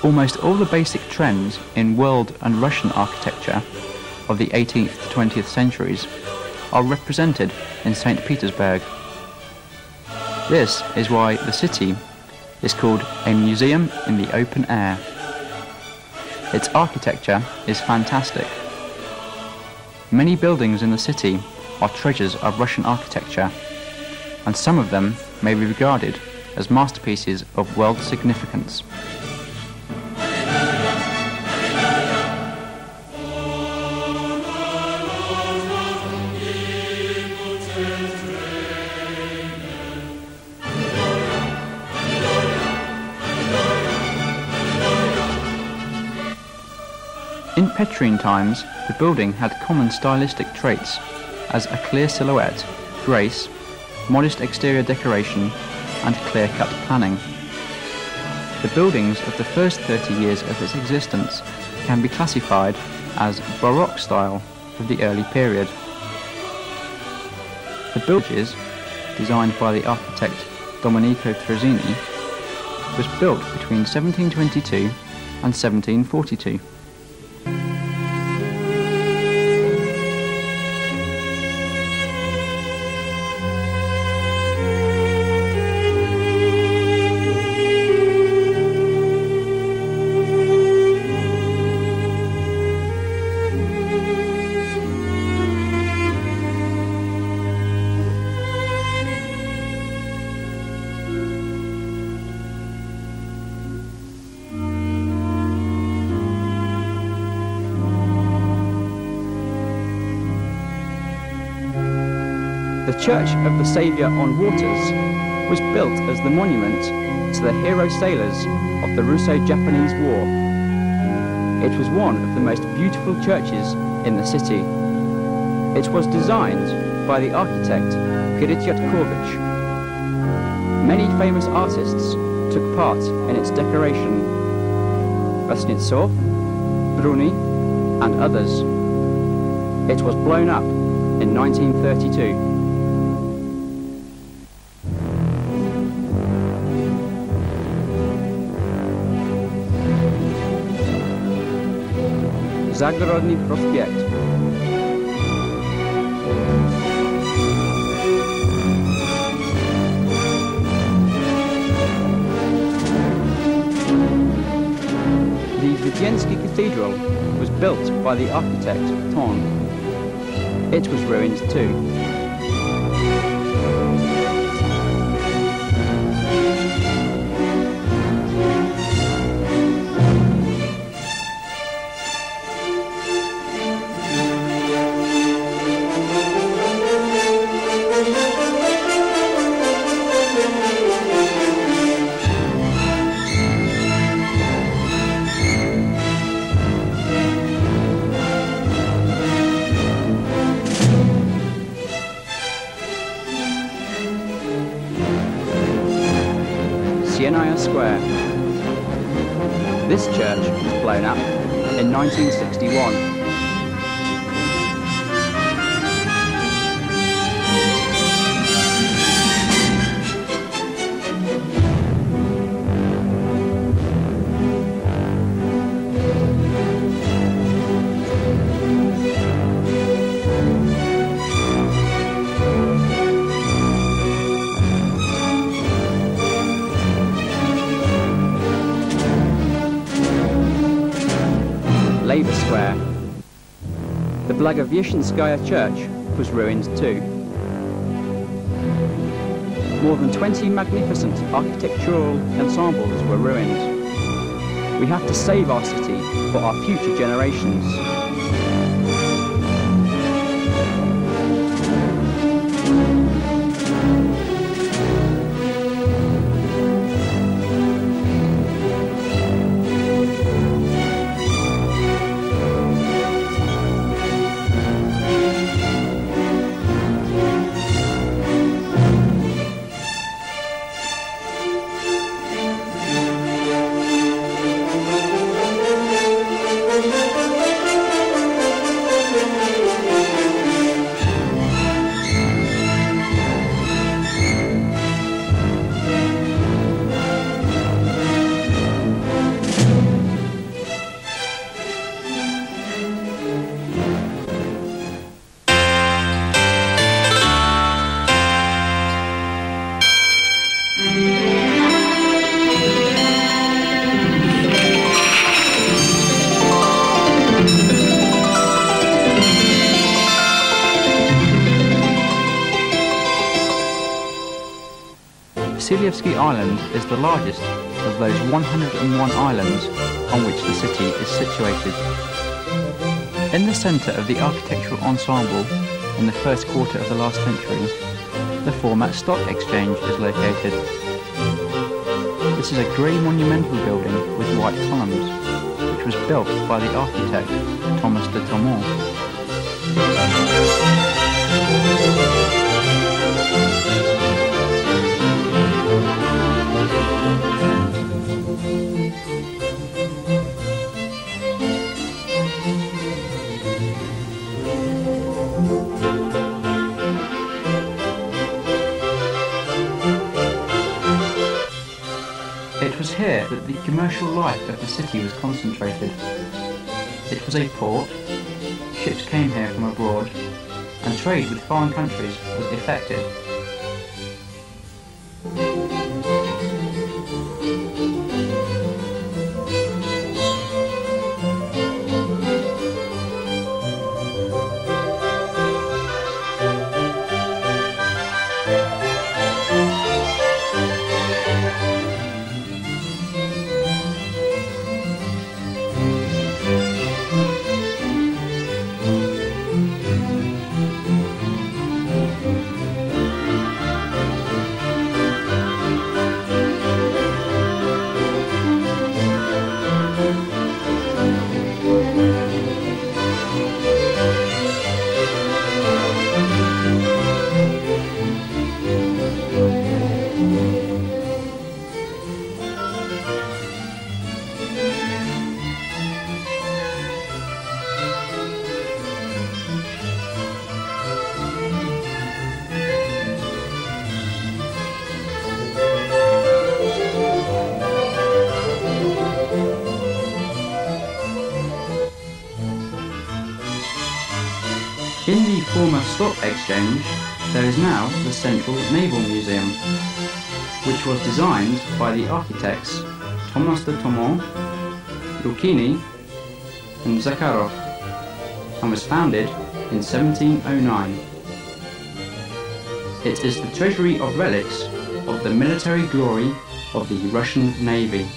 Almost all the basic trends in world and Russian architecture of the 18th to 20th centuries are represented in St. Petersburg. This is why the city is called a museum in the open air. Its architecture is fantastic. Many buildings in the city are treasures of Russian architecture, and some of them may be regarded as masterpieces of world significance. In Petrine times, the building had common stylistic traits as a clear silhouette, grace, modest exterior decoration, and clear-cut planning. The buildings of the first 30 years of its existence can be classified as Baroque style of the early period. The building, designed by the architect Domenico Trozzini, was built between 1722 and 1742. The Church of the Saviour on Waters was built as the monument to the hero sailors of the Russo-Japanese War. It was one of the most beautiful churches in the city. It was designed by the architect Petersburg. Many famous artists took part in its decoration: Vasilievsky, Bruni, and others. It was blown up in 1932. Zagorodny Prospekt. The Vasilievsky Cathedral was built by the architect Ton. It was ruined too. Square. This church was blown up in 1961. Square. The Blagoveschenskaya Church was ruined too. More than 20 magnificent architectural ensembles were ruined. We have to save our city for our future generations. Vasilievsky Island is the largest of those 101 islands on which the city is situated. In the centre of the architectural ensemble, in the first quarter of the last century, the former stock exchange is located. This is a grey monumental building with white columns, which was built by the architect Thomas de Tomon. It was here that the commercial life of the city was concentrated. It was a port, ships came here from abroad, and trade with foreign countries was effective. In the former stock exchange, there is now the Central Naval Museum, which was designed by the architects Thomas de Tomon, Lucchini and Zakharov, and was founded in 1709. It is the treasury of relics of the military glory of the Russian Navy.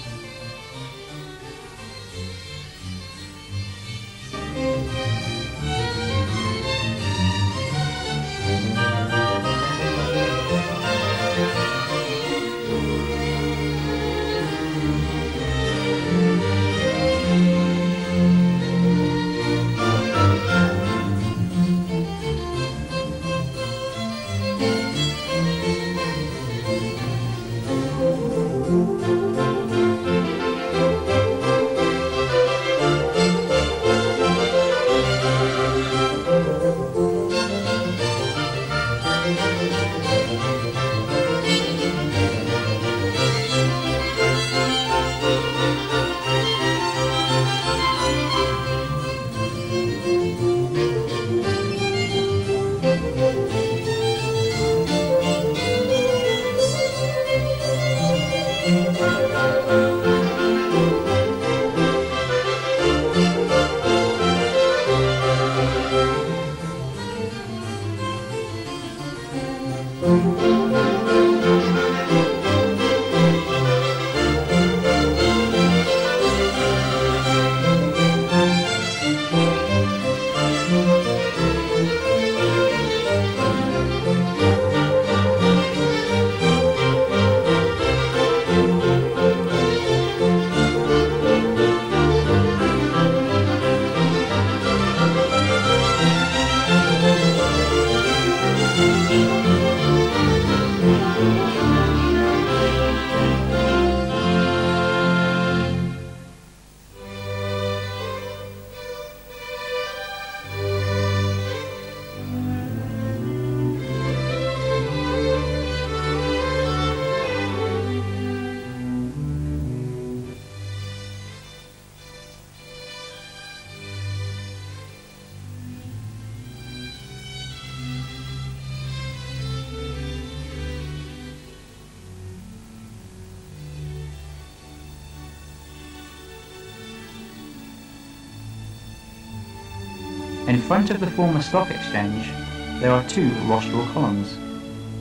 In front of the former stock exchange, there are two rostral columns,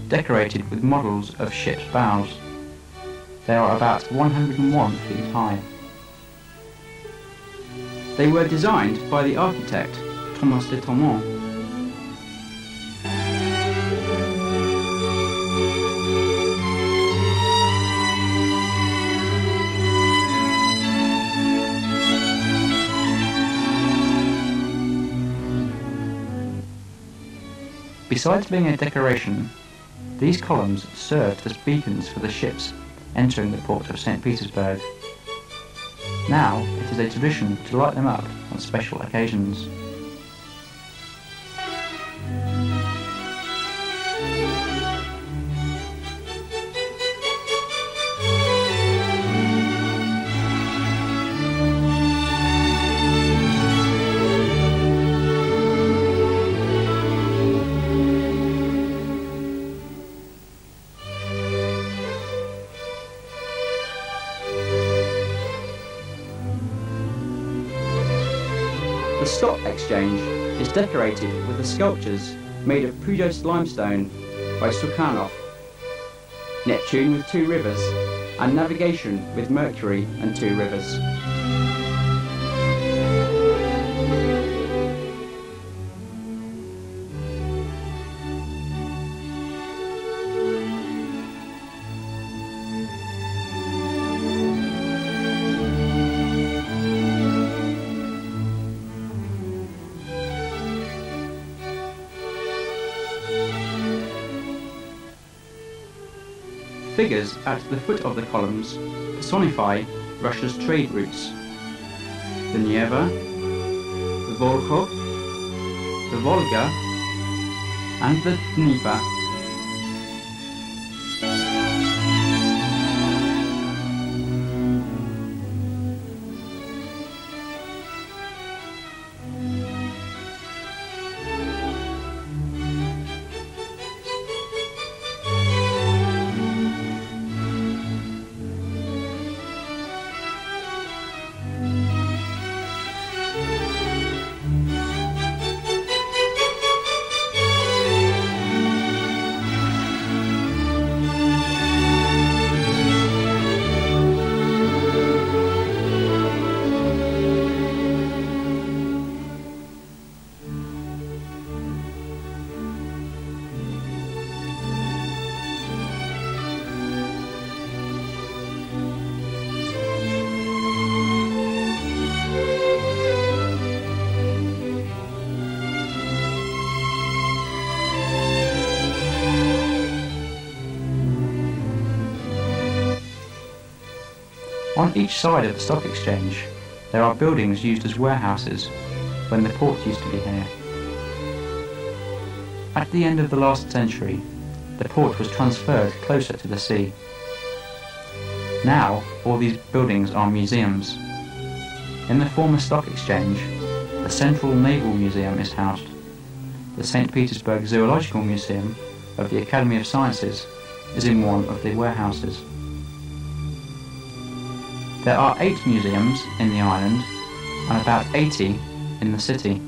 decorated with models of ships' bows. They are about 101 feet high. They were designed by the architect Thomas de Tomont. Besides being a decoration, these columns served as beacons for the ships entering the port of St. Petersburg. Now it is a tradition to light them up on special occasions. The stock exchange is decorated with the sculptures made of Pudos limestone by Sukhanov, Neptune with 2 rivers, and navigation with Mercury and 2 rivers. Figures at the foot of the columns personify Russia's trade routes: the Neva, the Volkhov, the Volga, and the Dnieper. On each side of the stock exchange, there are buildings used as warehouses when the port used to be here. At the end of the last century, the port was transferred closer to the sea. Now, all these buildings are museums. In the former stock exchange, the Central Naval Museum is housed. The St. Petersburg Zoological Museum of the Academy of Sciences is in one of the warehouses. There are 8 museums in the island and about 80 in the city.